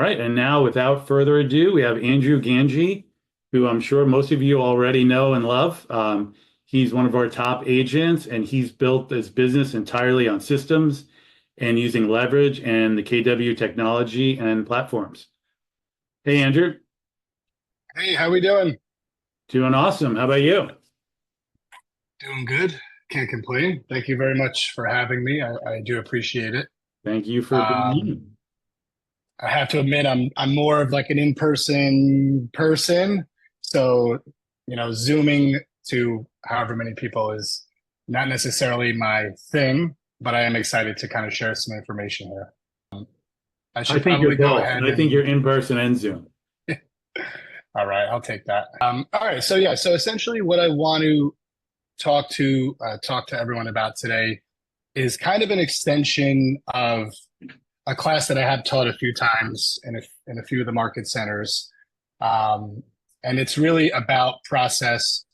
right, and now without further ado, we have Andrew Gangi, who I'm sure most of you already know and love. He's one of our top agents, and he's built this business entirely on systems and using leverage and the KW technology and platforms. Hey, Andrew. Hey, how we doing? Doing awesome. How about you? Doing good. Can't complain. Thank you very much for having me. I do appreciate it. Thank you for being Um, in. I have to admit, I'm more of like an in-person person. So, zooming to however many people is not necessarily my thing, but I am excited to kind of share some information here. I I should think you're probably go both. ahead I think you're and, in person and Zoom. all right, I'll take that. All right, so yeah, so essentially what I want to talk to everyone about today is kind of an extension of a class that I have taught a few times in a few of the market centers. Um, and it's really about process.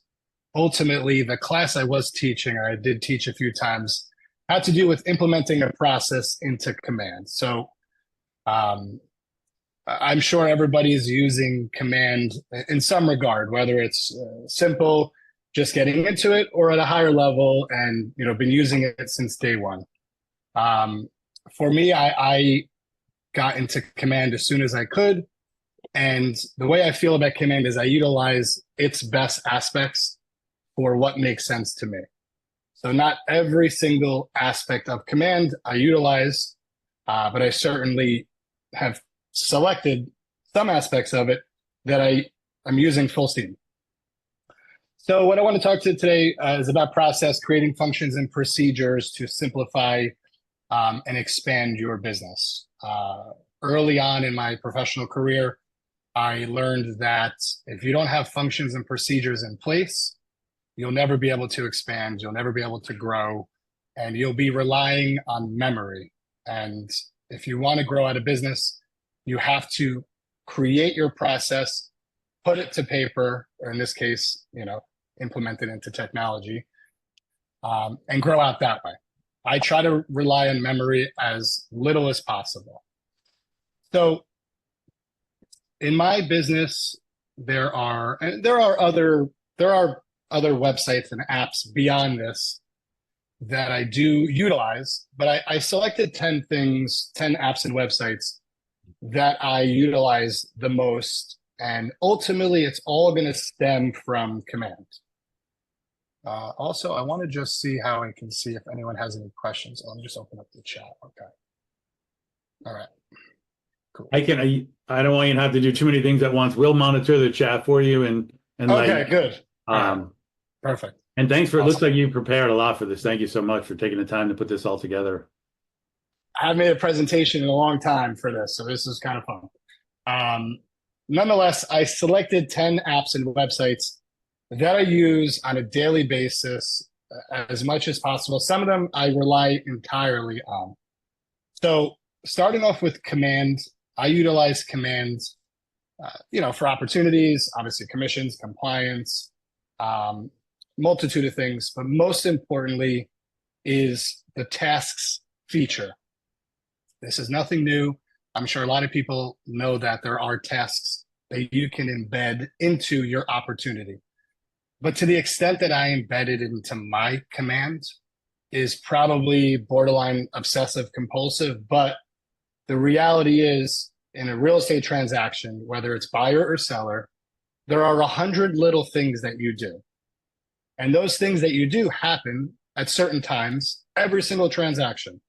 Ultimately, the class I was teaching, or I did teach a few times, had to do with implementing a process into command. So um, I'm sure everybody's using command in some regard, whether it's simple, just getting into it, or at a higher level and been using it since day one. Um, for me, I got into command as soon as I could. And the way I feel about command is I utilize its best aspects for what makes sense to me. So not every single aspect of command I utilize, but I certainly have selected some aspects of it that I'm using full steam. So what I want to talk to today is about process, creating functions and procedures to simplify and expand your business. Early on in my professional career, I learned that if you don't have functions and procedures in place, you'll never be able to expand, you'll never be able to grow, and you'll be relying on memory. And if you want to grow out a business, you have to create your process, put it to paper, or in this case, implement it into technology, and grow out that way. I try to rely on memory as little as possible. So in my business, there are other websites and apps beyond this that I do utilize, but I selected 10 things, 10 apps and websites that I utilize the most. And ultimately, it's all going to stem from command. Also, I want to just see how I can see if anyone has any questions. Let me just open up the chat. Okay. All right. Cool. I don't want you to have to do too many things at once. We'll monitor the chat for you and Okay, like good. Right. um Perfect. and thanks for it looks Awesome. like you prepared a lot for this. Thank you so much for taking the time to put this all together. I haven't made a presentation in a long time for this, so this is kind of fun. Nonetheless, I selected 10 apps and websites that I use on a daily basis as much as possible. Some of them I rely entirely on. So starting off with command, I utilize command, for opportunities, obviously commissions, compliance, multitude of things, but most importantly is the tasks feature. This is nothing new. I'm sure a lot of people know that there are tasks that you can embed into your opportunity. But to the extent that I embedded into my command is probably borderline obsessive compulsive. But the reality is, in a real estate transaction, whether it's buyer or seller, there are 100 little things that you do. And those things that you do happen at certain times, every single transaction.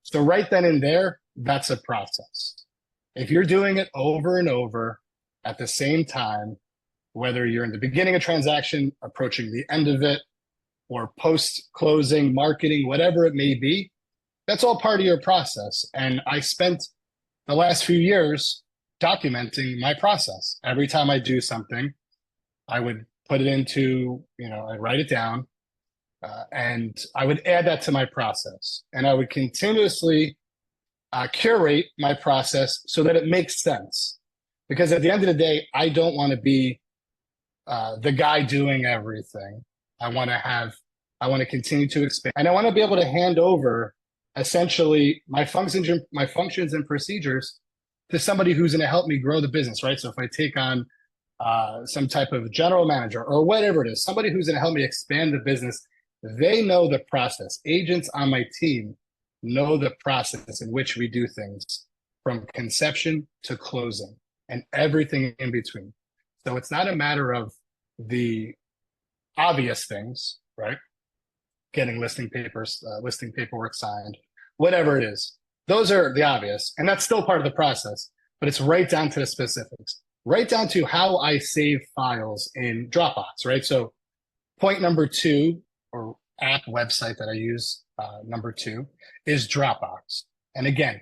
So right then and there, that's a process. If you're doing it over and over at the same time, whether you're in the beginning of transaction, approaching the end of it, or post-closing, marketing, whatever it may be, that's all part of your process. And I spent the last few years documenting my process. Every time I do something, I would put it into, I'd write it down, and I would add that to my process. And I would continuously curate my process so that it makes sense. Because at the end of the day, I don't want to be the guy doing everything. I want to continue to expand, and I want to be able to hand over essentially my functions and procedures to somebody who's going to help me grow the business, right? So if I take on some type of general manager or whatever it is, somebody who's going to help me expand the business, they know the process. Agents on my team know the process in which we do things from conception to closing and everything in between. So it's not a matter of the obvious things, right? Getting listing papers, listing paperwork signed, whatever it is. Those are the obvious, and that's still part of the process, but it's right down to the specifics, right down to how I save files in Dropbox, right? So point number 2, or app website that I use, number 2, is Dropbox. And again,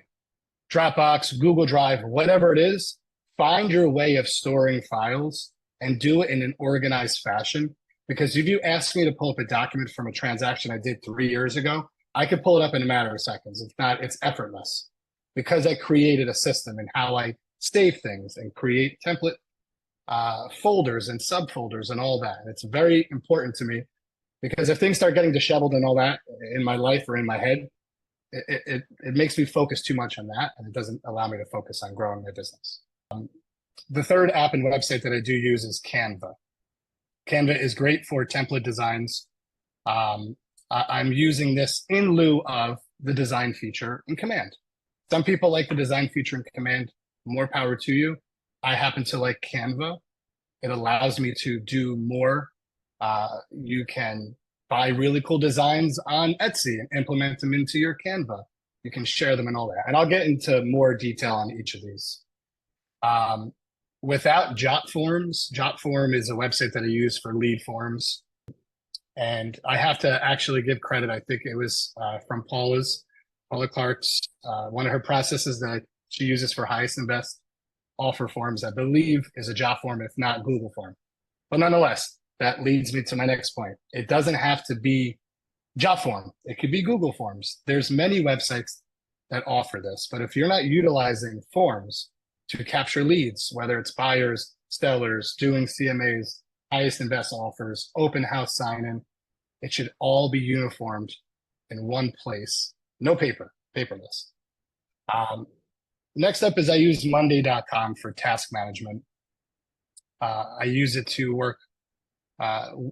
Dropbox, Google Drive, whatever it is, find your way of storing files and do it in an organized fashion. Because if you ask me to pull up a document from a transaction I did 3 years ago, I could pull it up in a matter of seconds. It's effortless because I created a system in how I save things and create template folders and subfolders and all that. And it's very important to me because if things start getting disheveled and all that in my life or in my head, it makes me focus too much on that, and it doesn't allow me to focus on growing my business. The third app and website that I do use is Canva. Canva is great for template designs. I'm using this in lieu of the design feature in Command. Some people like the design feature in Command. More power to you. I happen to like Canva. It allows me to do more. You can buy really cool designs on Etsy and implement them into your Canva. You can share them and all that. And I'll get into more detail on each of these. Without Jotforms, Jotform is a website that I use for lead forms. And I have to actually give credit. I think it was from Paula Clark's, one of her processes that she uses for highest and best offer forms, I believe is a Jotform, if not Google form. But nonetheless, that leads me to my next point. It doesn't have to be Jotform. It could be Google Forms. There's many websites that offer this, but if you're not utilizing forms to capture leads, whether it's buyers, sellers, doing CMAs, highest and best offers, open house sign-in, it should all be uniformed in one place. No paperless. Next up is I use Monday.com for task management. I use it to work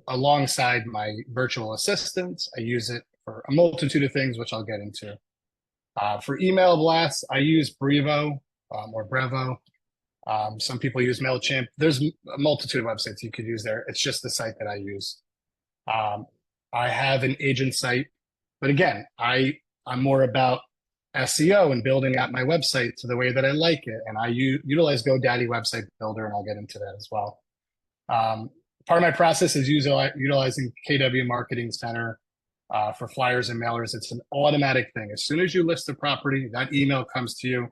alongside my virtual assistants. I use it for a multitude of things, which I'll get into. For email blasts, I use Brevo or Brevo. Some people use MailChimp. There's a multitude of websites you could use there. It's just the site that I use. I have an agent site, but again, I'm more about SEO and building out my website to the way that I like it. And I utilize GoDaddy Website Builder, and I'll get into that as well. Part of my process is utilizing KW Marketing Center for flyers and mailers. It's an automatic thing. As soon as you list a property, that email comes to you.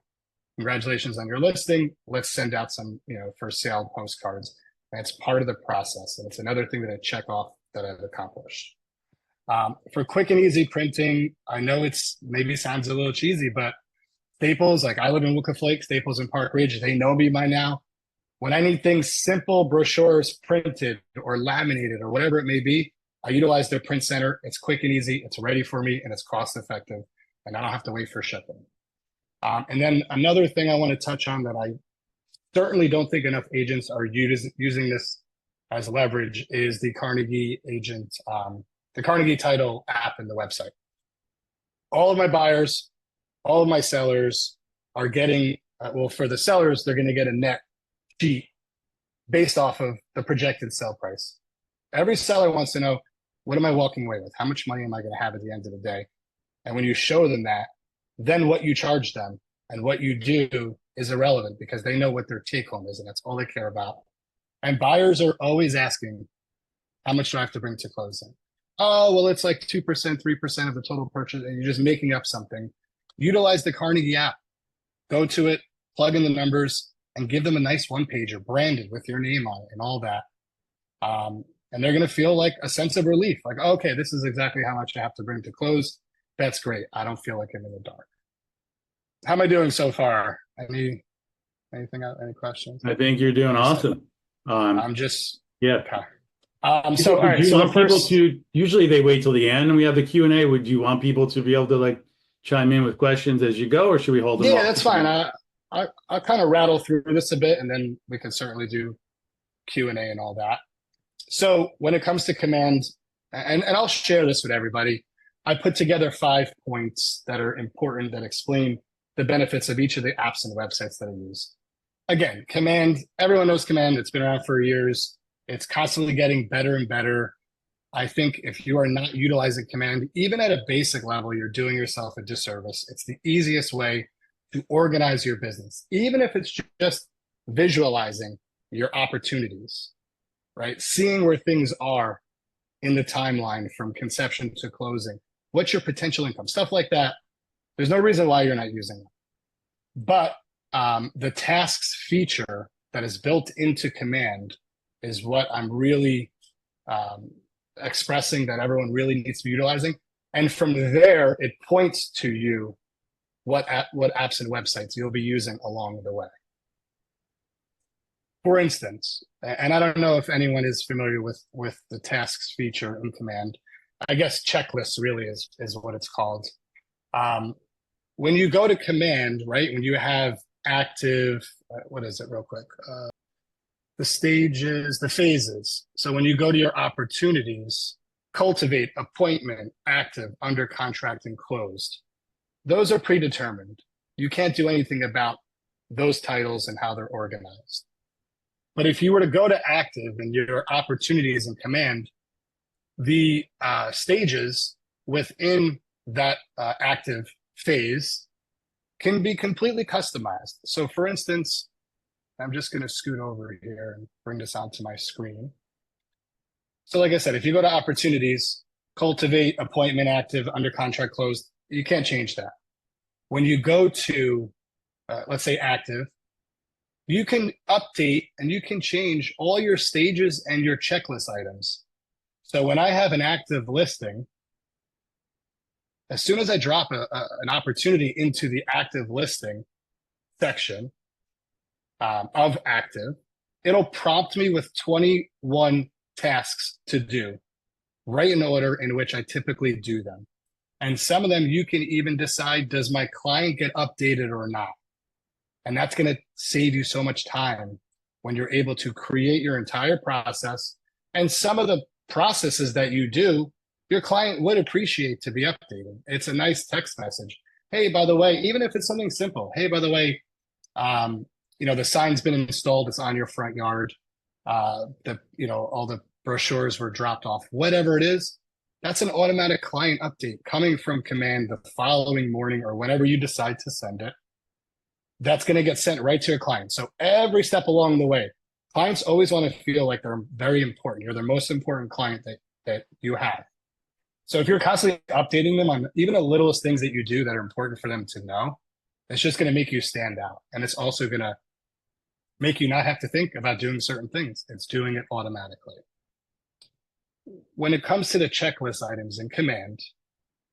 Congratulations on your listing. Let's send out some, for sale postcards. And it's part of the process. And it's another thing that I check off that I've accomplished. For quick and easy printing, I know it's maybe sounds a little cheesy, but Staples, like I live in Wicked Flake, Staples in Park Ridge, they know me by now. When I need things simple, brochures printed or laminated or whatever it may be, I utilize their print center. It's quick and easy. It's ready for me and it's cost effective. And I don't have to wait for shipping. And then another thing I want to touch on that I certainly don't think enough agents are using this as leverage is the Carnegie agent, the Carnegie title app and the website. All of my buyers, all of my sellers are getting, for the sellers, they're going to get a net sheet based off of the projected sell price. Every seller wants to know, what am I walking away with? How much money am I going to have at the end of the day? And when you show them that, then what you charge them and what you do is irrelevant because they know what their take home is and that's all they care about. And buyers are always asking, how much do I have to bring to closing? Oh, well, it's like 2%, 3% of the total purchase, and you're just making up something. Utilize the Carnegie app. Go to it, plug in the numbers, and give them a nice one-pager branded with your name on it and all that. And they're going to feel like a sense of relief. Like, oh, okay, this is exactly how much I have to bring to close. That's great. I don't feel like I'm in the dark. How am I doing so far? Anything else? Any questions? I think you're doing awesome. I'm just yeah. Okay. So, all right. Do you So want people to? Usually, they wait till the end, and we have the Q&A. Would you want people to be able to chime in with questions as you go, or should we hold them? Yeah, off? that's fine. I'll kind of rattle through this a bit, and then we can certainly do Q&A and all that. So when it comes to command, and I'll share this with everybody, I put together 5 points that are important that explain the benefits of each of the apps and websites that I use. Again, command, everyone knows command. It's been around for years. It's constantly getting better and better. I think if you are not utilizing command, even at a basic level, you're doing yourself a disservice. It's the easiest way to organize your business, even if it's just visualizing your opportunities, right? Seeing where things are in the timeline from conception to closing. What's your potential income? Stuff like that. There's no reason why you're not using it. But the tasks feature that is built into command is what I'm really expressing that everyone really needs to be utilizing. And from there, it points to you what apps and websites you'll be using along the way. For instance, and I don't know if anyone is familiar with the tasks feature in command. I guess checklists really is what it's called. When you go to command, right, when you have active, what is it real quick? The stages, the phases. So when you go to your opportunities, cultivate, appointment, active, under contract, and closed. Those are predetermined. You can't do anything about those titles and how they're organized. But if you were to go to active and your opportunities in command, the stages within that active phase can be completely customized. So for instance, I'm just going to scoot over here and bring this onto my screen. So like I said, if you go to opportunities, cultivate, appointment, active, under contract, closed, you can't change that. When you go to, let's say active, you can update and you can change all your stages and your checklist items. So when I have an active listing, as soon as I drop an opportunity into the active listing section of active, it'll prompt me with 21 tasks to do, right in order in which I typically do them. And some of them you can even decide, does my client get updated or not? And that's going to save you so much time when you're able to create your entire process. And some of the processes that you do, your client would appreciate to be updated. It's a nice text message. Hey, by the way, even if it's something simple, hey, by the way, the sign's been installed, it's on your front yard. All the brochures were dropped off, whatever it is, that's an automatic client update coming from command the following morning or whenever you decide to send it. That's going to get sent right to your client. So every step along the way, clients always want to feel like they're very important. You're their most important client that you have. So if you're constantly updating them on even the littlest things that you do that are important for them to know, it's just going to make you stand out. And it's also going to make you not have to think about doing certain things. It's doing it automatically. When it comes to the checklist items in command,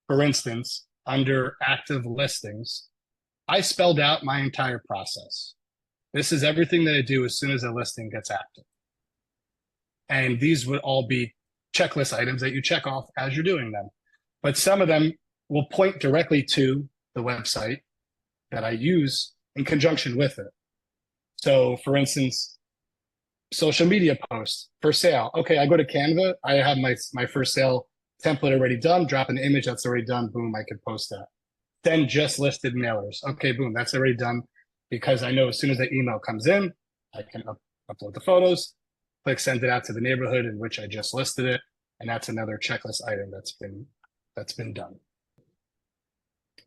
for instance, under active listings, I spelled out my entire process. This is everything that I do as soon as a listing gets active. And these would all be checklist items that you check off as you're doing them. But some of them will point directly to the website that I use in conjunction with it. So for instance, social media posts for sale. Okay, I go to Canva. I have my for sale template already done. Drop an image that's already done. Boom, I can post that. Then just listed mailers. Okay, boom, that's already done because I know as soon as the email comes in, I can upload the photos, click send it out to the neighborhood in which I just listed it. And that's another checklist item that's been done.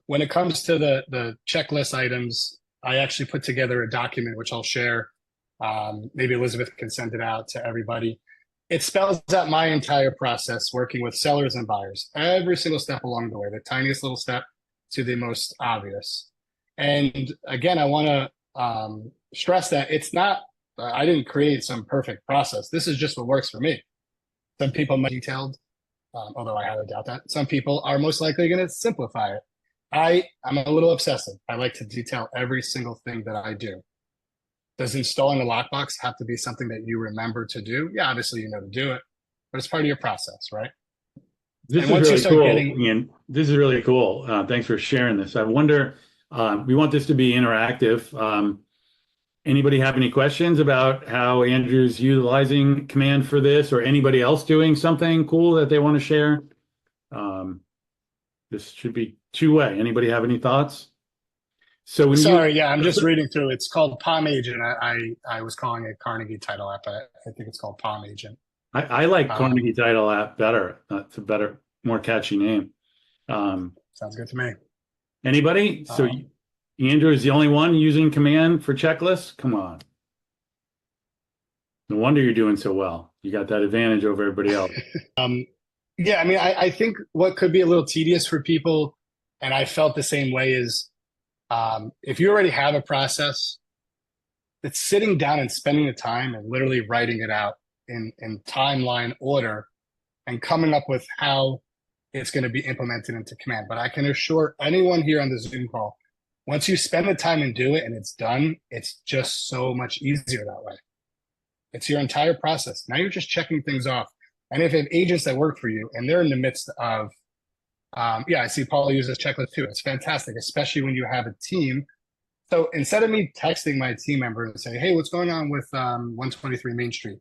When it comes to the checklist items, I actually put together a document, which I'll share. Maybe Elizabeth can send it out to everybody. It spells out my entire process working with sellers and buyers, every single step along the way, the tiniest little step to the most obvious. And again, I want to stress that it's not, I didn't create some perfect process. This is just what works for me. Some people might be detailed, although I highly doubt that. Some people are most likely going to simplify it. I'm a little obsessive. I like to detail every single thing that I do. Does installing a lockbox have to be something that you remember to do? Yeah, obviously you know to do it, but it's part of your process, right? This is really cool. Ian, this is really cool. Thanks for sharing this. I wonder, We want this to be interactive. Anybody have any questions about how Andrew's utilizing Command for this, or anybody else doing something cool that they want to share? This should be two-way. Anybody have any thoughts? So when you, Sorry, yeah, I'm just reading through. It's called Palm Agent. I was calling it Carnegie Title App, but I think it's called Palm Agent. I like Um, Carnegie Title app better. It's a better, more catchy name. Sounds good to me. Anybody? So Um, Andrew is the only one using Command for checklists? Come on. No wonder you're doing so well. You got that advantage over everybody else. yeah, I mean, I think what could be a little tedious for people, and I felt the same way, is if you already have a process, it's sitting down and spending the time and literally writing it out in timeline order and coming up with how it's going to be implemented into Command. But I can assure anyone here on the Zoom call, once you spend the time and do it and it's done, it's just so much easier that way. It's your entire process. Now you're just checking things off. And if you have agents that work for you and they're in the midst of, yeah, I see Paul uses checklist too. It's fantastic, especially when you have a team. So instead of me texting my team member and say, hey, what's going on with 123 Main Street?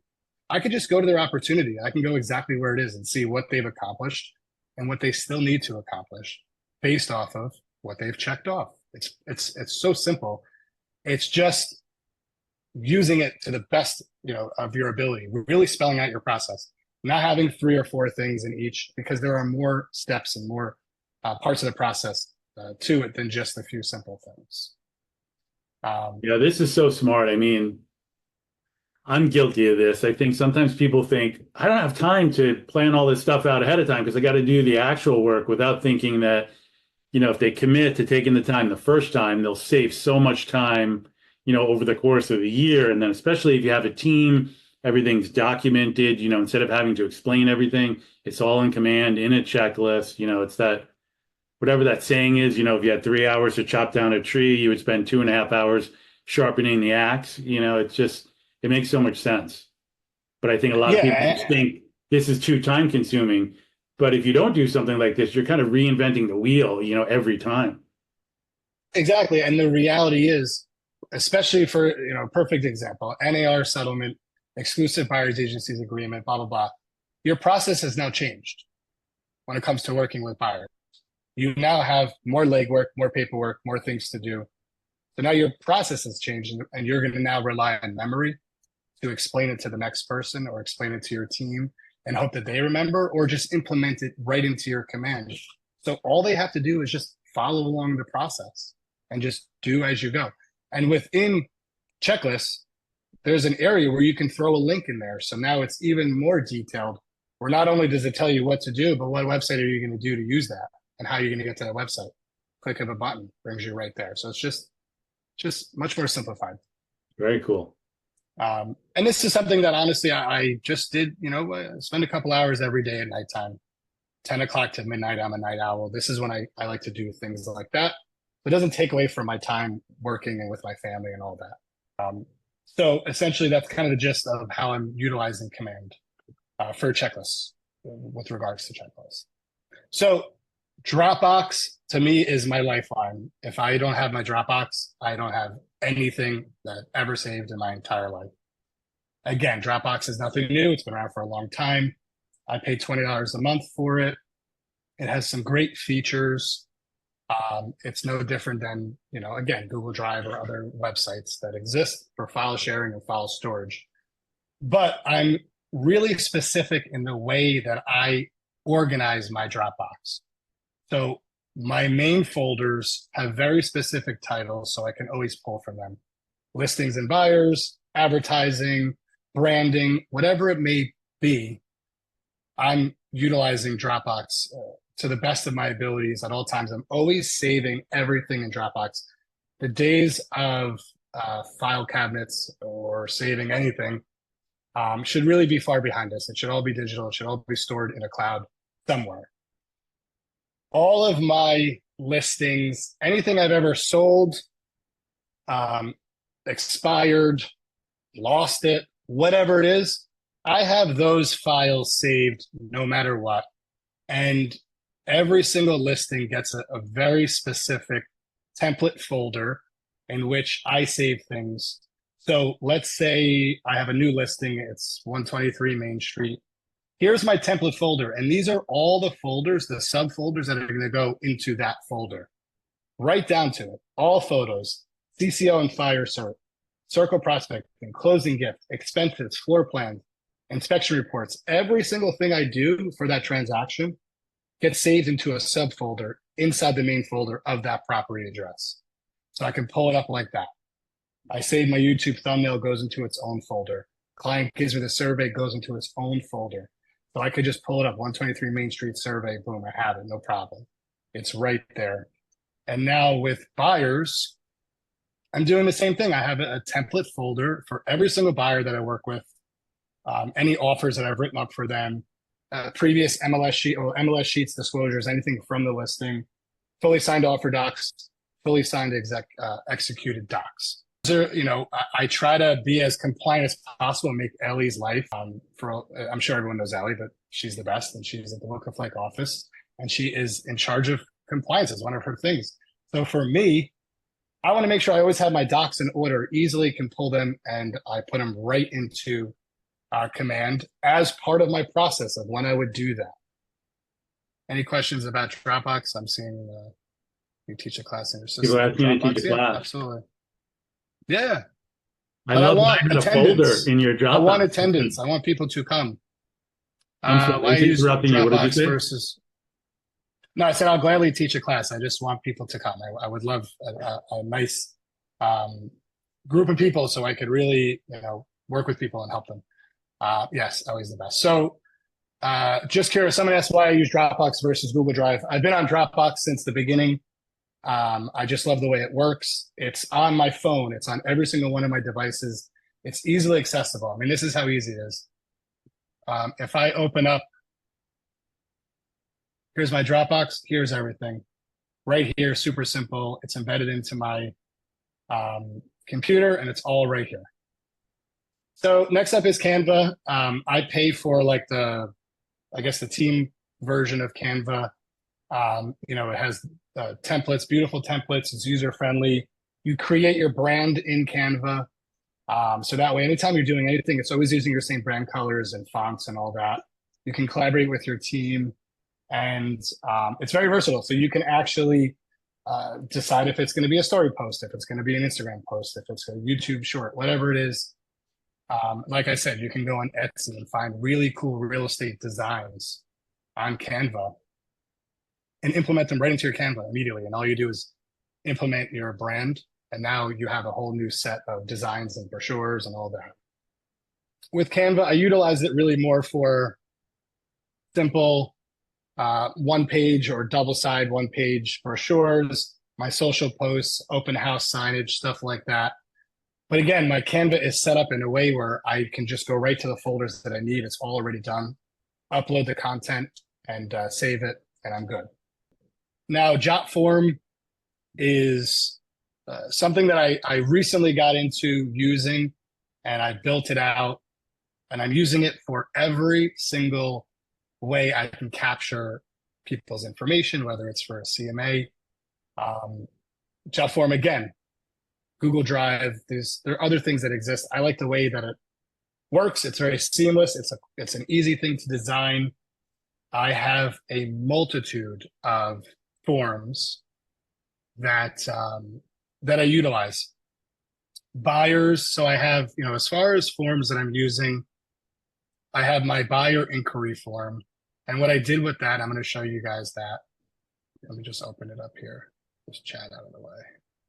I could just go to their opportunity. I can go exactly where it is and see what they've accomplished and what they still need to accomplish based off of what they've checked off. It's so simple. It's just using it to the best, of your ability, really spelling out your process, not having 3 or 4 things in each, because there are more steps and more parts of the process to it than just a few simple things. Yeah, this is so smart. I mean, I'm guilty of this. I think sometimes people think, I don't have time to plan all this stuff out ahead of time because I got to do the actual work, without thinking that, if they commit to taking the time the first time, they'll save so much time, over the course of the year. And then especially if you have a team, everything's documented, instead of having to explain everything, it's all in Command in a checklist. It's that, whatever that saying is, if you had 3 hours to chop down a tree, you would spend 2.5 hours sharpening the axe. It makes so much sense. But I think a lot of people just Yeah, think this is too time consuming. But if you don't do something like this, you're kind of reinventing the wheel, every time. exactly. And the reality is, especially for, perfect example, NAR settlement, exclusive buyers agencies agreement, blah, blah, blah. Your process has now changed when it comes to working with buyers. You now have more legwork, more paperwork, more things to do. So now your process has changed, and you're going to now rely on memory to explain it to the next person or explain it to your team and hope that they remember, or just implement it right into your command. So all they have to do is just follow along the process and just do as you go. And within checklists, there's an area where you can throw a link in there. So now it's even more detailed, where not only does it tell you what to do, but what website are you going to do to use that and how you're going to get to that website. Click of a button brings you right there. So it's just much more simplified. Very cool. And this is something that honestly I just did, spend a couple hours every day at nighttime, 10 o'clock to midnight. I'm a night owl. This is when I like to do things like that. It doesn't take away from my time working and with my family and all that. So essentially, that's kind of the gist of how I'm utilizing Command for checklists with regards to checklists. So Dropbox to me is my lifeline. If I don't have my Dropbox, I don't have anything that I've ever saved in my entire life. Again, Dropbox is nothing new. It's been around for a long time. I pay $20 a month for it. It has some great features. It's no different than, again, Google Drive or other websites that exist for file sharing and file storage. But I'm really specific in the way that I organize my Dropbox. So my main folders have very specific titles, so I can always pull from them. Listings and buyers, advertising, branding, whatever it may be, I'm utilizing Dropbox to the best of my abilities at all times. I'm always saving everything in Dropbox. The days of file cabinets or saving anything should really be far behind us. It should all be digital. It should all be stored in a cloud somewhere. All of my listings, anything I've ever sold, expired, lost it, whatever it is, I have those files saved no matter what. And every single listing gets a very specific template folder in which I save things. So let's say I have a new listing. It's 123 Main Street. Here's my template folder. And these are all the folders, the subfolders that are going to go into that folder. Right down to it. All photos, CCO and fire cert, circle prospecting, closing gift, expenses, floor plans, inspection reports. Every single thing I do for that transaction gets saved into a subfolder inside the main folder of that property address. So I can pull it up like that. I save my YouTube thumbnail, goes into its own folder. Client gives me the survey, goes into its own folder. So I could just pull it up, 123 Main Street survey, boom, I have it, no problem. It's right there. And now with buyers, I'm doing the same thing. I have a template folder for every single buyer that I work with, any offers that I've written up for them, previous MLS sheet or MLS sheets, disclosures, anything from the listing, fully signed offer docs, fully signed executed docs. So, I try to be as compliant as possible and make Ellie's life. I'm sure everyone knows Ellie, but she's the best, and she's at the Look of Flake office, and she is in charge of compliance. Is one of her things. So for me, I want to make sure I always have my docs in order, easily can pull them, and I put them right into command as part of my process of when I would do that. Any questions about Dropbox? I'm seeing you teach a class in your system. People asking you to teach a class. Yeah, absolutely. Yeah. I love having a folder in your Dropbox. I want attendance. I want people to come. I'm sorry, interrupting you. What did you say? No, I said I'll gladly teach a class. I just want people to come. I would love a nice group of people so I could really, work with people and help them. Yes, always the best. So just curious, someone asked why I use Dropbox versus Google Drive. I've been on Dropbox since the beginning. I just love the way it works. It's on my phone. It's on every single one of my devices. It's easily accessible. I mean, this is how easy it is. If I open up, here's my Dropbox, here's everything. Right here, super simple. It's embedded into my computer, and it's all right here. So next up is Canva. I pay for the team version of Canva. It has templates, beautiful templates. It's user-friendly. You create your brand in Canva. So that way, anytime you're doing anything, it's always using your same brand colors and fonts and all that. You can collaborate with your team, and it's very versatile. So you can actually decide if it's going to be a story post, if it's going to be an Instagram post, if it's a YouTube short, whatever it is. Like I said, you can go on Etsy and find really cool real estate designs on Canva and implement them right into your Canva immediately. And all you do is implement your brand, and now you have a whole new set of designs and brochures and all that. With Canva, I utilize it really more for simple one page or double side one page brochures, my social posts, open house signage, stuff like that. But again, my Canva is set up in a way where I can just go right to the folders that I need. It's all already done. Upload the content and save it, and I'm good. Now, Jotform is something that I recently got into using, and I built it out, and I'm using it for every single way I can capture people's information, whether it's for a CMA. Jotform, again, Google Drive, there are other things that exist. I like the way that it works. It's very seamless. It's an easy thing to design. I have a multitude of forms that I utilize. Buyers, so I have, as far as forms that I'm using, I have my buyer inquiry form. And what I did with that, I'm going to show you guys that. Let me just open it up here. Just chat out of the way.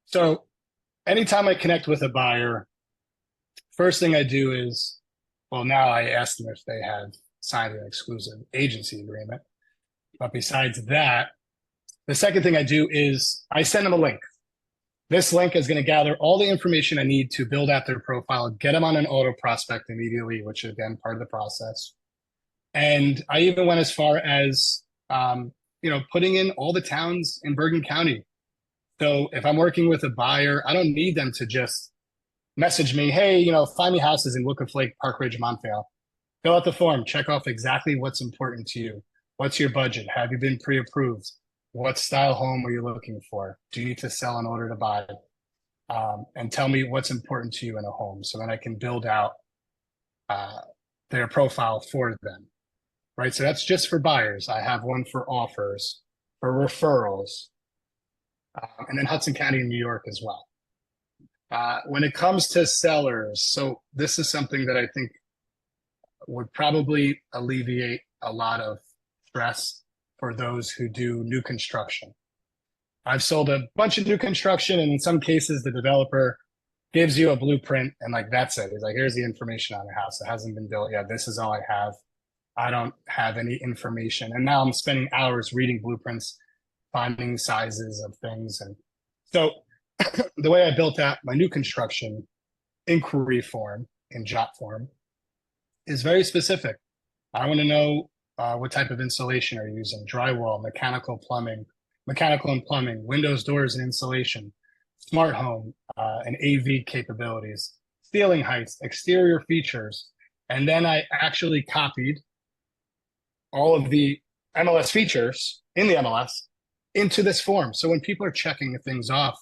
So anytime I connect with a buyer, first thing I do is, now I ask them if they have signed an exclusive agency agreement. But besides that, the second thing I do is I send them a link. This link is going to gather all the information I need to build out their profile, get them on an auto prospect immediately, which is, again, part of the process. And I even went as far as, putting in all the towns in Bergen County. So if I'm working with a buyer, I don't need them to just message me, hey, find me houses in Woodcliff Lake, Park Ridge, Montvale. Fill out the form, check off exactly what's important to you. What's your budget? Have you been pre-approved? What style home are you looking for? Do you need to sell in order to buy? And tell me what's important to you in a home, so then I can build out uh, their profile for them, right? So that's just for buyers. I have one for offers, for referrals, and then Hudson County in New York as well. When it comes to sellers, so this is something that I think would probably alleviate a lot of stress for those who do new construction. I've sold a bunch of new construction, and in some cases, the developer gives you a blueprint and like that's it. He's like, here's the information on the house. It hasn't been built yet. This is all I have. I don't have any information. And now I'm spending hours reading blueprints, finding sizes of things. And so the way I built out my new construction inquiry form in jot form is very specific. I want to know what type of insulation are you using, drywall, mechanical and plumbing, windows, doors, and insulation, smart home and AV capabilities, ceiling heights, exterior features. And then I actually copied all of the MLS features in the MLS into this form. So when people are checking things off,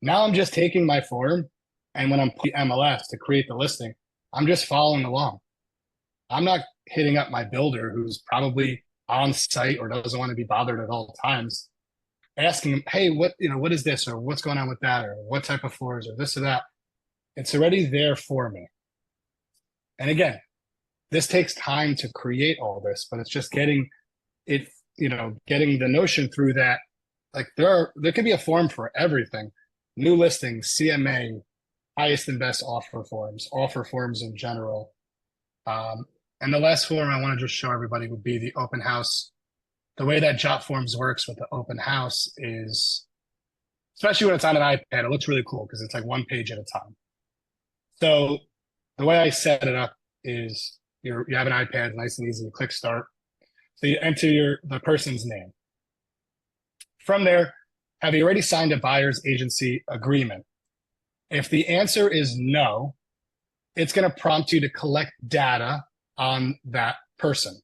now I'm just taking my form, and when I'm the MLS to create the listing, I'm just following along. I'm not hitting up my builder who's probably on site or doesn't want to be bothered at all times, asking him, hey, what is this, or what's going on with that, or what type of floors, or this or that. It's already there for me. And again, this takes time to create all this, but it's just getting it, getting the notion through that, like there could be a form for everything. New listings, CMA, highest and best offer forms in general. And the last form I want to just show everybody would be the open house. The way that Jot Forms works with the open house is, especially when it's on an iPad, it looks really cool because it's like one page at a time. So the way I set it up is you have an iPad, nice and easy, you click start. So you enter the person's name. From there, have you already signed a buyer's agency agreement? If the answer is no, it's going to prompt you to collect data on that person.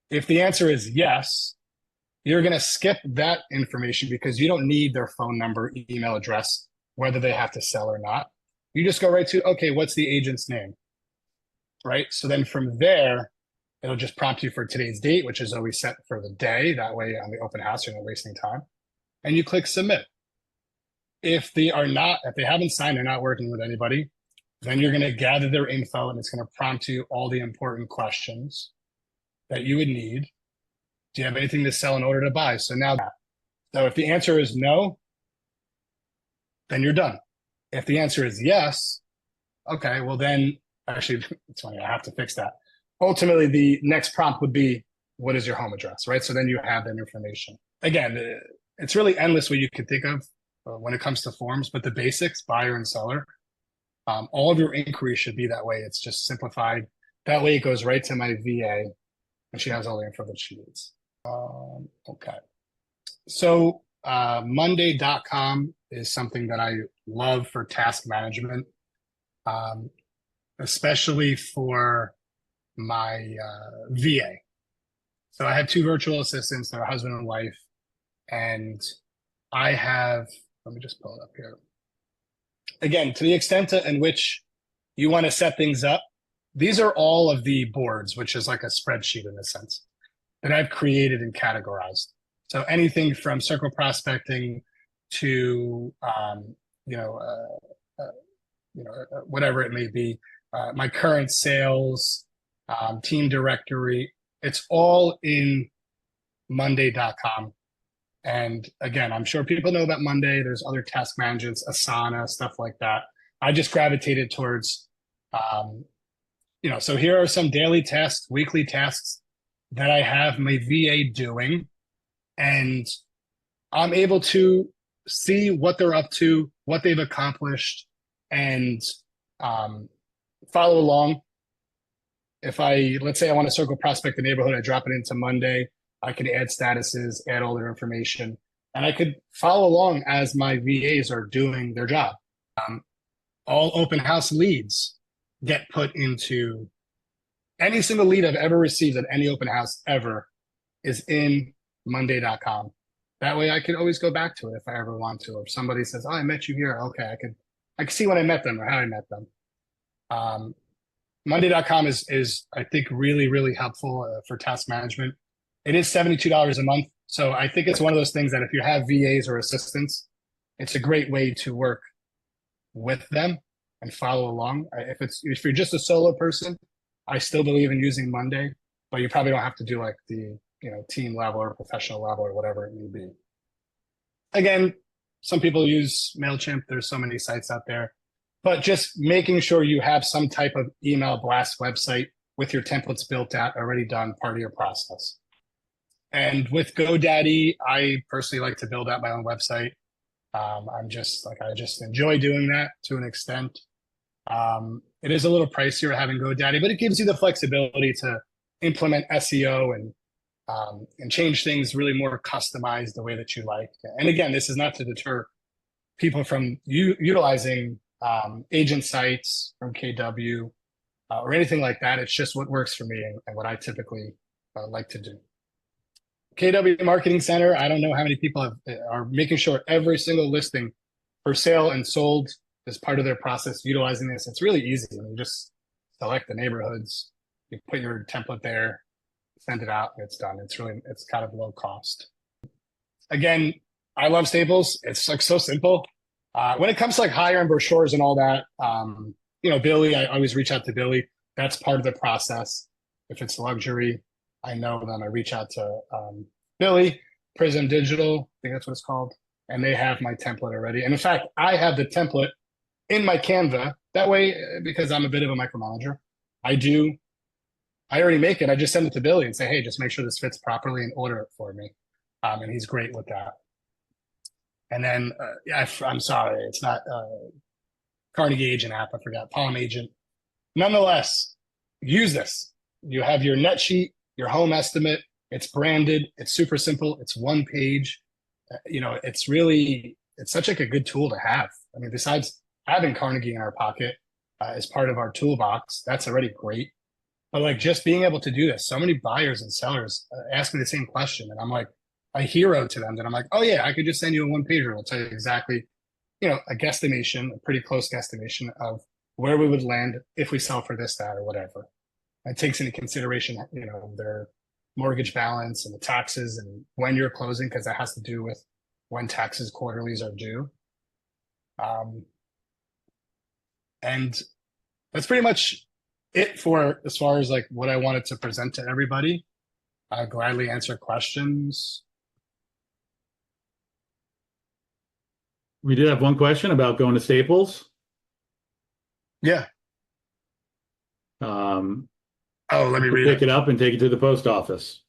If the answer is yes, you're going to skip that information because you don't need their phone number, email address, whether they have to sell or not. You just go right to, okay, what's the agent's name? Right? So then from there, it'll just prompt you for today's date, which is always set for the day. That way on the open house, you're not wasting time. And you click submit. If they haven't signed, they're not working with anybody, then you're going to gather their info and it's going to prompt you all the important questions that you would need. Do you have anything to sell in order to buy? So if the answer is no, then you're done. If the answer is yes, okay, well then, actually, it's funny, I have to fix that. Ultimately, the next prompt would be, what is your home address, right? So then you have that information. Again, it's really endless what you could think of when it comes to forms, but the basics, buyer and seller, all of your inquiries should be that way. It's just simplified. That way it goes right to my VA and she has all the info that she needs. Okay. So Monday.com is something that I love for task management, especially for my VA. So I have two virtual assistants, they're a husband and wife, and I have, let me just pull it up here. Again, to the extent in which you want to set things up, these are all of the boards, which is like a spreadsheet in a sense, that I've created and categorized. So anything from circle prospecting to, whatever it may be, my current sales, team directory, it's all in Monday.com. And again, I'm sure people know about Monday. There's other task managements, Asana, stuff like that. I just gravitated towards, so here are some daily tasks, weekly tasks that I have my VA doing. And I'm able to see what they're up to, what they've accomplished, and follow along. If let's say I want to circle prospect the neighborhood, I drop it into Monday. I can add statuses, add all their information, and I could follow along as my VAs are doing their job. All open house leads get put into any single lead I've ever received at any open house ever is in Monday.com. That way I can always go back to it if I ever want to. Or if somebody says, "Oh, I met you here." Okay, I can see when I met them or how I met them. Monday.com is I think really, really helpful for task management. It is $72 a month. So I think it's one of those things that if you have VAs or assistants, it's a great way to work with them and follow along. If you're just a solo person, I still believe in using Monday, but you probably don't have to do like the team level or professional level or whatever it may be. Again, some people use MailChimp. There's so many sites out there, but just making sure you have some type of email blast website with your templates built out, already done, part of your process. And with GoDaddy, I personally like to build out my own website. I just enjoy doing that to an extent. It is a little pricier having GoDaddy, but it gives you the flexibility to implement SEO and change things really more customized the way that you like. And again, this is not to deter people from utilizing agent sites from KW or anything like that. It's just what works for me and what I typically like to do. KW Marketing Center, I don't know how many people are making sure every single listing for sale and sold is part of their process utilizing this. It's really easy. I mean, you just select the neighborhoods, you put your template there, send it out, and it's done. It's kind of low cost. Again, I love Staples. It's like so simple. When it comes to like higher end brochures and all that, Billy, I always reach out to Billy. That's part of the process. If it's luxury, I know them. I reach out to Billy, Prism Digital, I think that's what it's called, and they have my template already. And in fact, I have the template in my Canva. That way, because I'm a bit of a micromanager, I already make it. I just send it to Billy and say, "Hey, just make sure this fits properly and order it for me." And he's great with that. And then, I'm sorry, it's not Carnegie Agent app. I forgot, Palm Agent. Nonetheless, use this. You have your net sheet, your home estimate. It's branded. It's super simple. It's one page. It's such like a good tool to have. I mean, besides having Carnegie in our pocket as part of our toolbox, that's already great. But like just being able to do this, so many buyers and sellers ask me the same question, and I'm like a hero to them. That I'm like, oh yeah, I could just send you a one pager. It'll tell you exactly, a guesstimation, a pretty close guesstimation of where we would land if we sell for this, that, or whatever. It takes into consideration, their mortgage balance and the taxes and when you're closing, because that has to do with when taxes quarterlies are due. And that's pretty much it for as far as like what I wanted to present to everybody. I gladly answer questions. We did have one question about going to Staples. Yeah. Let me read Pick it up and take it to the post office.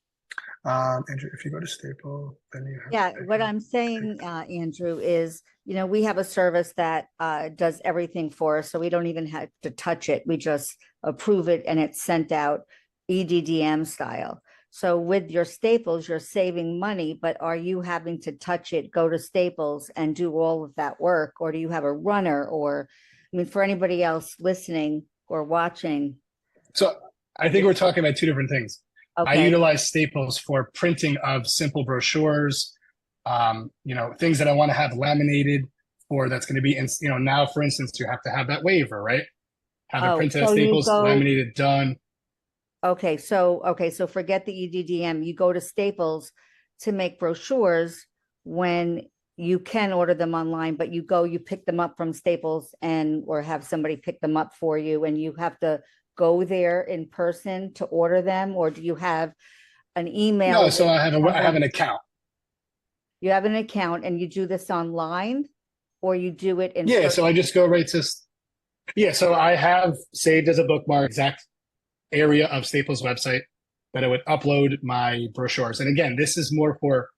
Andrew, if you go to Staples, then you have. Yeah, what I'm saying, Andrew, is, we have a service that does everything for us, so we don't even have to touch it. We just approve it and it's sent out EDDM style. So with your Staples, you're saving money, but are you having to touch it, go to Staples and do all of that work? Or do you have a runner? Or, for anybody else listening or watching? So I think we're talking about two different things. Okay. I utilize Staples for printing of simple brochures, things that I want to have laminated for that's going to be, now, for instance, you have to have that waiver, right? Have it printed at Staples, laminated, done. Okay, so forget the EDDM. You go to Staples to make brochures when you can order them online, but you pick them up from Staples or have somebody pick them up for you, and you have to go there in person to order them, or do you have an email? No, so I have an account. You have an account and you do this online, or you do it in person? So I just go right to so I have saved as a bookmark exact area of Staples website that I would upload my brochures. And again, this is more for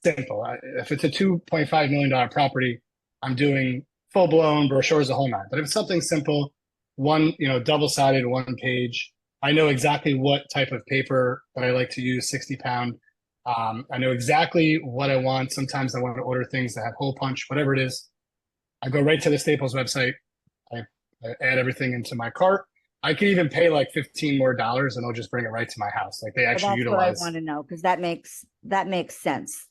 simple. If it's a $2.5 million property, I'm doing full-blown brochures the whole nine. But if it's something simple, one, double-sided, one page, I know exactly what type of paper that I like to use, 60-pound. I know exactly what I want. Sometimes I want to order things that have hole punch, whatever it is. I go right to the Staples website. I add everything into my cart. I could even pay like $15 more and they'll just bring it right to my house. Like they So actually that's what I utilize. want to know, because that makes sense.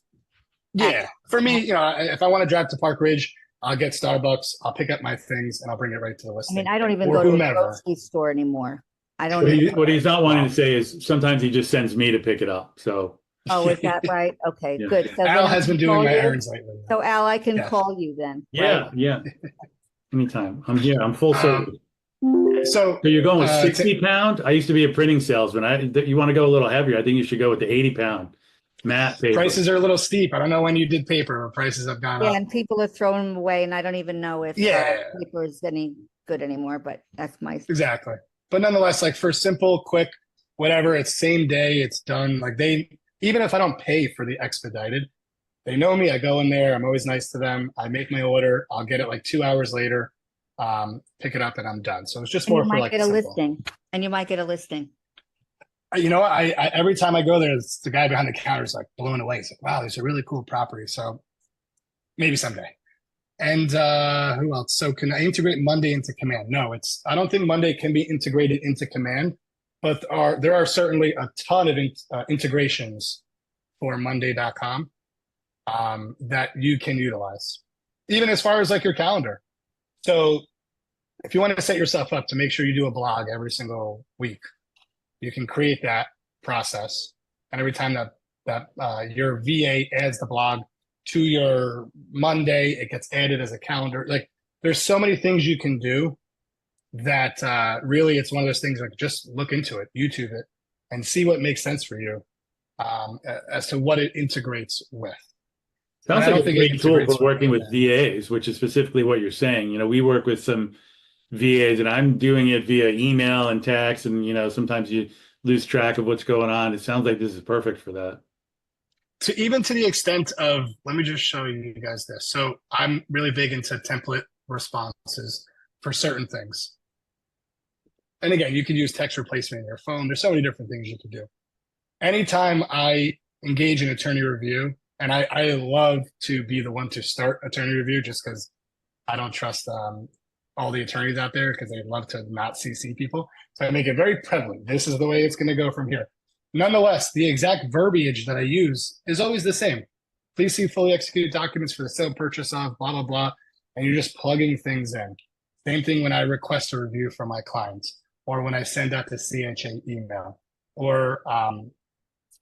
Yeah, for me, if I want to drive to Park Ridge, I'll get Starbucks, I'll pick up my things, and I'll bring it right to the I listing. mean, I don't even Or go to a whomever. grocery store anymore. I don't What, even. what he's not wanting Wow. to say is sometimes he just sends me to pick it up. So Oh, is that right? Okay, Yeah. good. So then Al I has can been doing call my you? errands lately. So Al, I can Yes. call you then, yeah, right? yeah. Anytime. I'm here. I'm full service. So So you're going with uh, 60 pound? I used to be a printing salesman. You want to go a little heavier. I think you should go with the 80 pound matte paper. prices are a little steep. I don't know when you did paper, but prices have gone Yeah, up. and people are throwing them away, and I don't even know if Yeah. paper is any good anymore, but that's my. Exactly. But nonetheless, like for simple, quick, whatever, it's same day, it's done. Like even if I don't pay for the expedited, they know me. I go in there. I'm always nice to them. I make my order. I'll get it like 2 hours later, pick it up, and I'm done. So it's just And more you for might like get a simple. listing, and you might get a listing. You know what? I every time I go there, it's the guy behind the counter is like blown away. He's like, "Wow, these are really cool property." So maybe someday. And who else? So can I integrate Monday into Command? No, I don't think Monday can be integrated into Command, but there are certainly a ton of integrations for Monday.com that you can utilize, even as far as like your calendar. So if you want to set yourself up to make sure you do a blog every single week, you can create that process. And every time that your VA adds the blog to your Monday, it gets added as a calendar. Like there's so many things you can do that really it's one of those things like just look into it, YouTube it, and see what makes sense for you as to what it integrates with. Sounds And I like don't a think it great tool integrates for working with Command. VAs, which is specifically what you're saying. We work with some VAs and I'm doing it via email and text. And, sometimes you lose track of what's going on. It sounds like this is perfect for that. Even to the extent of, let me just show you guys this. So I'm really big into template responses for certain things. And again, you can use text replacement in your phone. There's so many different things you can do. Anytime I engage in attorney review, and I love to be the one to start attorney review just because I don't trust all the attorneys out there because they love to not CC people. So I make it very prevalent. This is the way it's going to go from here. Nonetheless, the exact verbiage that I use is always the same. Please see fully executed documents for the sale purchase of blah, blah, blah. And you're just plugging things in. Same thing when I request a review from my clients or when I send out the CHA email or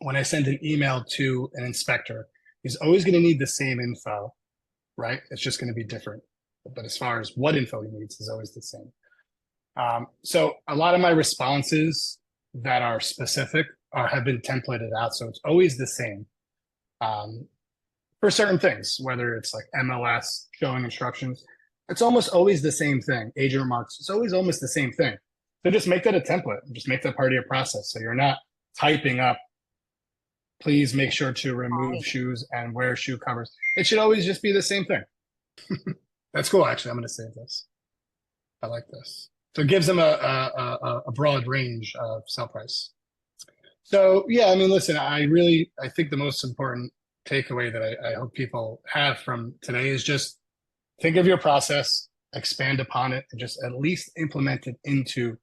when I send an email to an inspector. He's always going to need the same info, right? It's just going to be different. But as far as what info he needs is always the same. So a lot of my responses that are specific have been templated out. So it's always the same for certain things, whether it's like MLS, showing instructions. It's almost always the same thing. Agent remarks, it's always almost the same thing. So just make that a template. Just make that part of your process. So you're not typing up, please make sure to remove shoes and wear shoe covers. It should always just be the same thing. That's cool. Actually, I'm going to save this. I like this. So it gives them a broad range of sell price. So yeah, I mean, listen, I think the most important takeaway that I hope people have from today is just think of your process, expand upon it, and just at least implement it into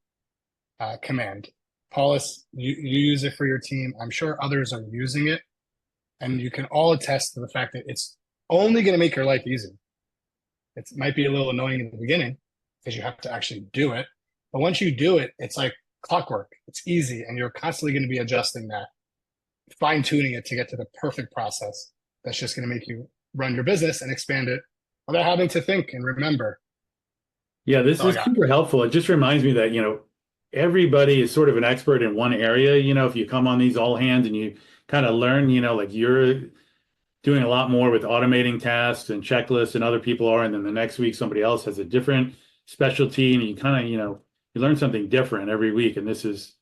Command. Paulus, you use it for your team. I'm sure others are using it, and you can all attest to the fact that it's only going to make your life easier. It might be a little annoying in the beginning because you have to actually do it. But once you do it, it's like clockwork. It's easy. And you're constantly going to be adjusting that, fine tuning it to get to the perfect process that's just going to make you run your business and expand it without having to think and remember. Yeah, this is super helpful. It just reminds me that, everybody is sort of an expert in one area. If you come on these all hands and you kind of learn, like you're doing a lot more with automating tasks and checklists and other people are, and then the next week somebody else has a different specialty and you kind of, you learn something different every week. And this is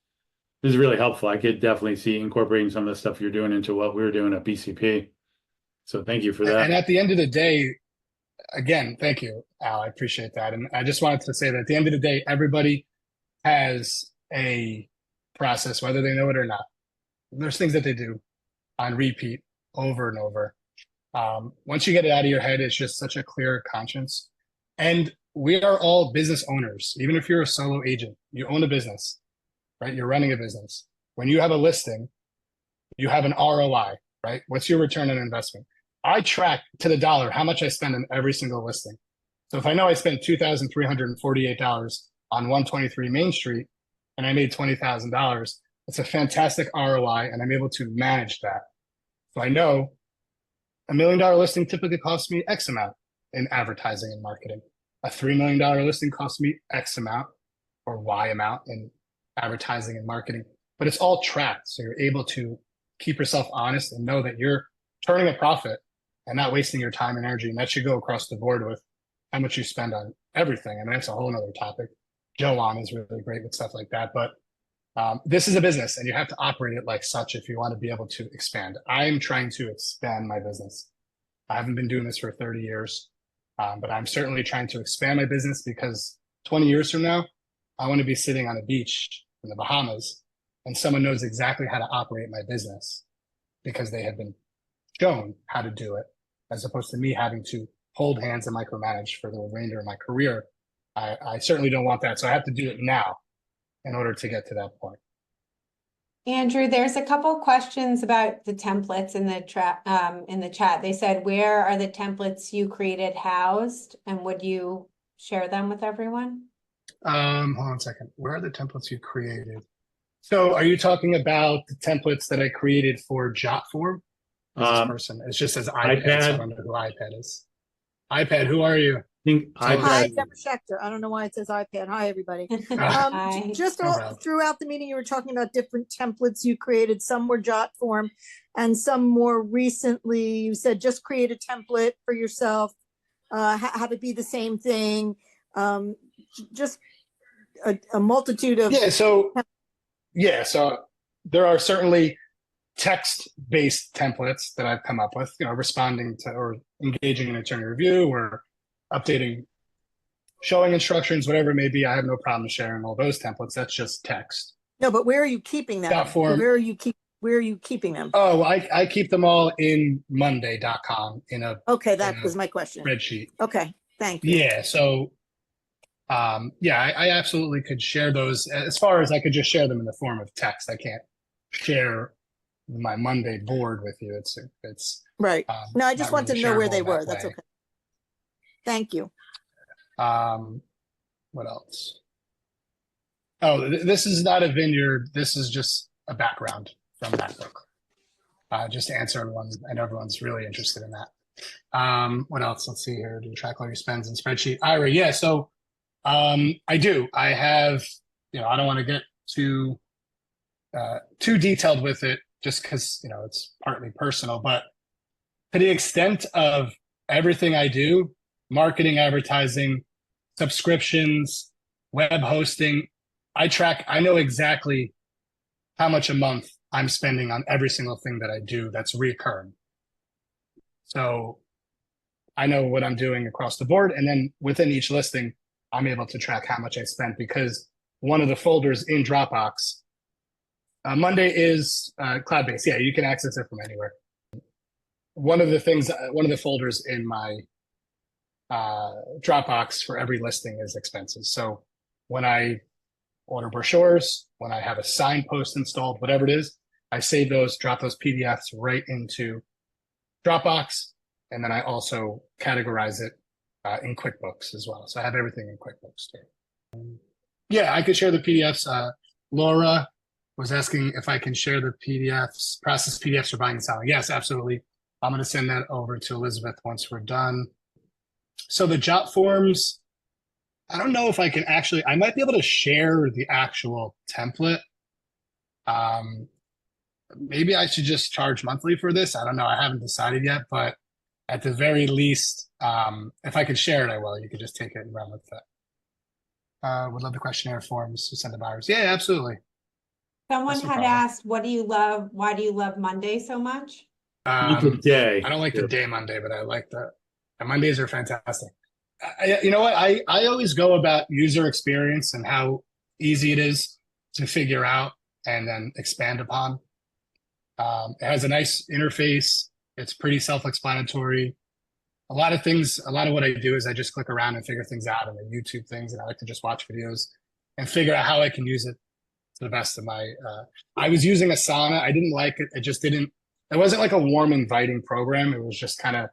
really helpful. I could definitely see incorporating some of the stuff you're doing into what we're doing at BCP. So thank you for that. And at the end of the day, again, thank you, Al. I appreciate that. And I just wanted to say that at the end of the day, everybody has a process, whether they know it or not. There's things that they do on repeat over and over. Once you get it out of your head, it's just such a clear conscience. And we are all business owners. Even if you're a solo agent, you own a business, right? You're running a business. When you have a listing, you have an ROI, right? What's your return on investment? I track to the dollar how much I spend on every single listing. So if I know I spent $2,348 on 123 Main Street and I made $20,000, it's a fantastic ROI and I'm able to manage that. So I know $1 million listing typically costs me X amount in advertising and marketing. A $3 million listing costs me X amount or Y amount in advertising and marketing, but it's all tracked. So you're able to keep yourself honest and know that you're turning a profit and not wasting your time and energy. And that should go across the board with how much you spend on everything. I mean, that's a whole nother topic. Joanne is really great with stuff like that. But this is a business and you have to operate it like such if you want to be able to expand. I'm trying to expand my business. I haven't been doing this for 30 years, but I'm certainly trying to expand my business because 20 years from now, I want to be sitting on a beach in the Bahamas and someone knows exactly how to operate my business because they have been shown how to do it, as opposed to me having to hold hands and micromanage for the remainder of my career. I certainly don't want that. So I have to do it now in order to get to that point. Andrew, there's a couple questions about the templates in the chat. They said, where are the templates you created housed? And would you share them with everyone? Hold on a second. Where are the templates you created? So are you talking about the templates that I created for Jotform? This person, it just says iPad. So I don't know who iPad is. iPad, who are you? Hi, Deborah Schechter. I don't know why it says iPad. Hi, everybody. Hi. Just throughout the meeting, you were talking about different templates you created. Some were Jotform, and some more recently, you said just create a template for yourself, have it be the same thing. Just a multitude of so there are certainly text-based templates that I've come up with, responding to or engaging in attorney review or updating showing instructions, whatever it may be. I have no problem sharing all those templates. That's just text. No, but where are you keeping them? Where are you keeping them? Oh, I keep them all in monday.com in a that was my question. Spreadsheet. Okay, thank you. Yeah, so I absolutely could share those. As far as I could just share them in the form of text. I can't share my Monday board with you. It's right. No, I just want to know where they were. That's okay. Thank you. What else? Oh, this is not a vineyard. This is just a background from that book. Just to answer everyone. I know everyone's really interested in that. What else? Let's see here. Do you track all your spends in spreadsheet? Ira, yeah. So I do. I have, I don't want to get too detailed with it just because, it's partly personal, but to the extent of everything I do, marketing, advertising, subscriptions, web hosting, I know exactly how much a month I'm spending on every single thing that I do that's recurring. So I know what I'm doing across the board. And then within each listing, I'm able to track how much I spent because one of the folders in Dropbox, Monday is cloud-based. Yeah, you can access it from anywhere. One of the folders in my Dropbox for every listing is expenses. So when I order brochures, when I have a signpost installed, whatever it is, I save those, drop those PDFs right into Dropbox, and then I also categorize it in QuickBooks as well. So I have everything in QuickBooks too. Yeah, I could share the PDFs. Laura was asking if I can share the PDFs, process PDFs for buying and selling. Yes, absolutely. I'm going to send that over to Elizabeth once we're done. So the Jotforms, I don't know if I can I might be able to share the actual template. Maybe I should just charge monthly for this. I don't know. I haven't decided yet, but at the very least, if I could share it, I will. You could just take it and run with it. Would love the questionnaire forms to send to buyers. Yeah, absolutely. Someone had asked, what do you love? Why do you love Monday so much? The day. I don't like the day Monday, but I like the Mondays are fantastic. You know what? I always go about user experience and how easy it is to figure out and then expand upon. It has a nice interface. It's pretty self-explanatory. a lot of things, a lot of what I do is I just click around and figure things out, and I YouTube things, and I like to just watch videos and figure out how I can use it to the best of my. I was using Asana. I didn't like it. It just didn't. It wasn't like a warm, inviting program. It was just kind of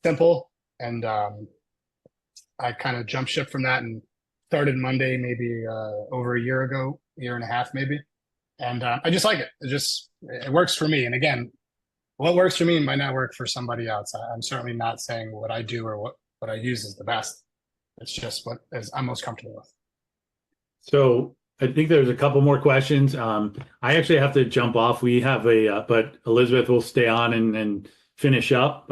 simple, and I kind of jumped ship from that and started Monday, maybe over a year ago, year and a half, maybe. And I just like it. It works for me. And again, what works for me might not work for somebody else. I'm certainly not saying what I do or what I use is the best. It's just what I'm most comfortable with. So I think there's a couple more questions. I actually have to jump off. We have but Elizabeth will stay on and finish up.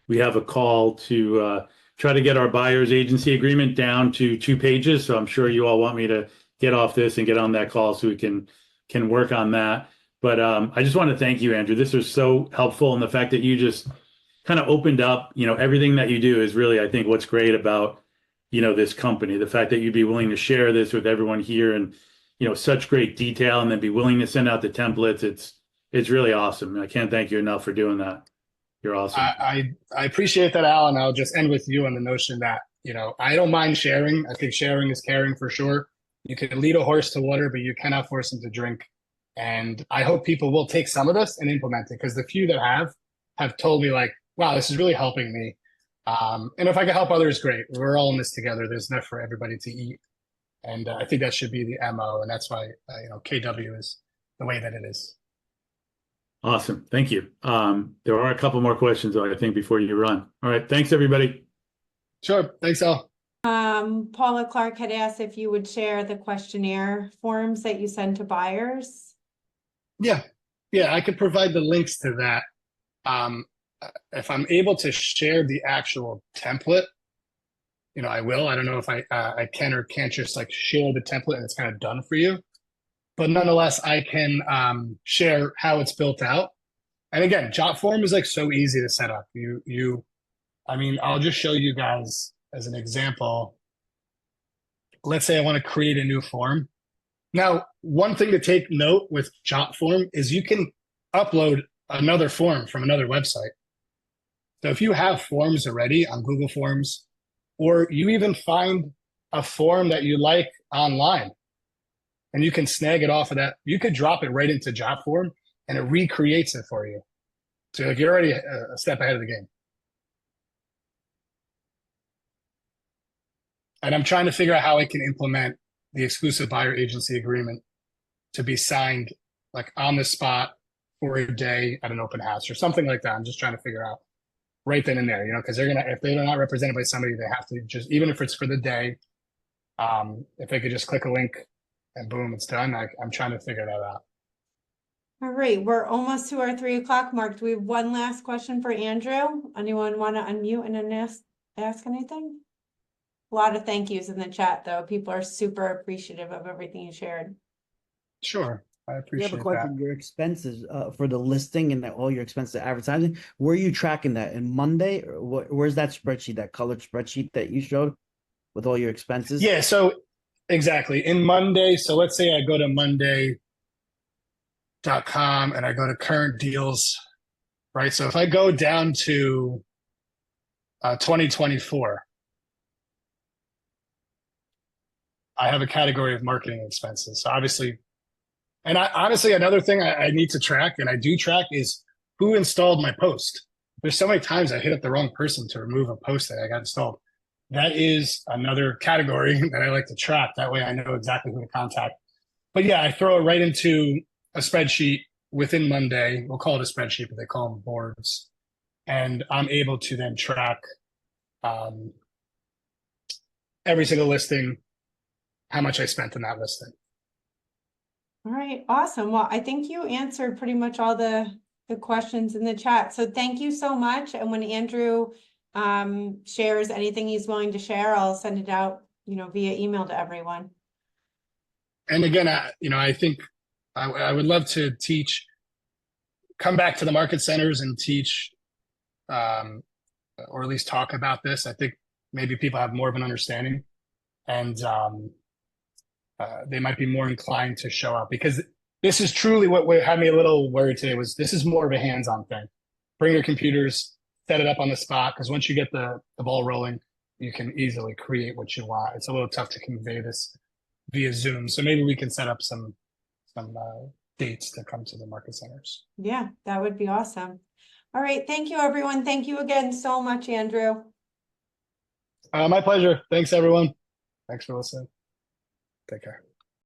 We have a call to try to get our buyer's agency agreement down to 2 pages. So I'm sure you all want me to get off this and get on that call so we can work on that. But I just want to thank you, Andrew. This was so helpful. And the fact that you just kind of opened up, everything that you do is really, I think, what's great about, this company. The fact that you'd be willing to share this with everyone here and, such great detail, and then be willing to send out the templates. It's really awesome. I can't thank you enough for doing that. You're awesome. I appreciate that, Al, and I'll just end with you on the notion that, I don't mind sharing. I think sharing is caring for sure. You can lead a horse to water, but you cannot force him to drink. And I hope people will take some of this and implement it, because the few that have told me like, wow, this is really helping me. And if I can help others, great. We're all in this together. There's enough for everybody to eat. And I think that should be the MO. And that's why, KW is the way that it is. Awesome. Thank you. There are a couple more questions, though, I think, before you run. All right. Thanks, everybody. Sure. Thanks, Al. Paula Clark had asked if you would share the questionnaire forms that you send to buyers. Yeah. I could provide the links to that. If I'm able to share the actual template, I will. I don't know if I can or can't just like share the template and it's kind of done for you. But nonetheless, I can share how it's built out. And again, Jotform is like so easy to set up. I'll just show you guys as an example. Let's say I want to create a new form. Now, one thing to take note with Jotform is you can upload another form from another website. So if you have forms already on Google Forms, or you even find a form that you like online, and you can snag it off of that, you could drop it right into Jotform and it recreates it for you. So you're already a step ahead of the game. And I'm trying to figure out how I can implement the exclusive buyer agency agreement to be signed like on the spot for a day at an open house or something like that. I'm just trying to figure out right then and there, because if they're not represented by somebody, they have to just, even if it's for the day, if they could just click a link and boom, it's done. I'm trying to figure that out. All right, we're almost to our 3 o'clock mark. Do we have one last question for Andrew? Anyone want to unmute and then ask anything? A lot of thank yous in the chat, though. People are super appreciative of everything you shared. Sure. I appreciate have a question. that. Your expenses for the listing and all your expenses advertising, where are you tracking that? In Monday? Or where's that spreadsheet, that colored spreadsheet that you showed with all your expenses? Yeah, so exactly. In Monday, so let's say I go to monday.com and I go to current deals, right? So if I go down to 2024, I have a category of marketing expenses. So obviously, and honestly, another thing I need to track, and I do track, is who installed my post. There's so many times I hit up the wrong person to remove a post that I got installed. That is another category that I like to track. That way I know exactly who to contact. But yeah, I throw it right into a spreadsheet within Monday. We'll call it a spreadsheet, but they call them boards. And I'm able to then track every single listing, how much I spent on that listing. All right, awesome. Well, I think you answered pretty much all the questions in the chat. So thank you so much. And when Andrew shares anything he's willing to share, I'll send it out, via email to everyone. And again, I think I would love to come back to the market centers and teach, or at least talk about this. I think maybe people have more of an understanding, and they might be more inclined to show up, because this is truly what had me a little worried today. This is more of a hands-on thing. Bring your computers, set it up on the spot, because once you get the ball rolling, you can easily create what you want. It's a little tough to convey this via Zoom. So maybe we can set up some dates to come to the market centers. Yeah, that would be awesome. All right. Thank you, everyone. Thank you again so much, Andrew. My pleasure. Thanks, everyone. Thanks for listening. Take care.